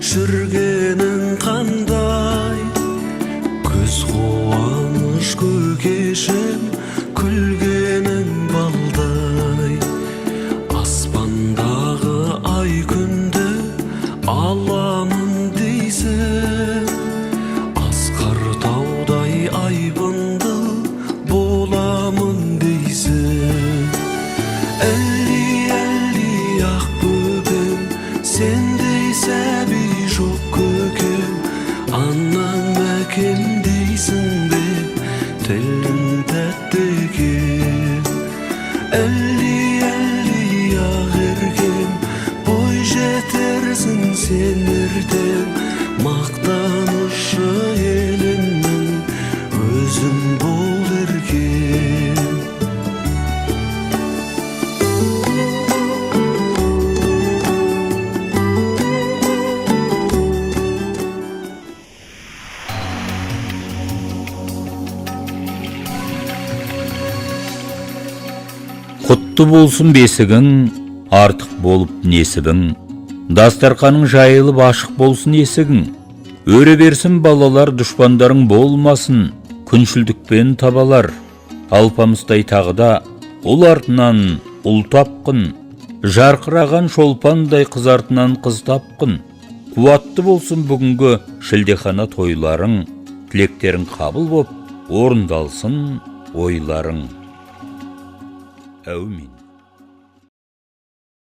Жүргенің қандай, көз қуаныш көкешім, күлгенің балдай. Аспандағы ай күнді аламын дейсің, асқар таудай айбынды боламын дейсің. Әлі ақ бөбем, сендей сәби жоқ көкем, анам әкем дейсің бе, тілің тәтті екен. Әлі ақ еркем, бой жетерсің сен ертең, мақтанышы елімнің өзің бол еркем. Құтты болсын бесігің, артық болып несібің, дастарқаның жайылып ашық болсын есігің. Өре берсін балалар, дұшпандарың болмасын, күншілдікпен табалар. Алпамыстай тағыда ұл артынан ұл тапқын, жарқыраған шолпандай қыз артынан қыз тапқын. Қуатты болсын бүгінгі шілдехана тойларың, тілектерің қабыл боп, орындалсын ойларың. Әумин.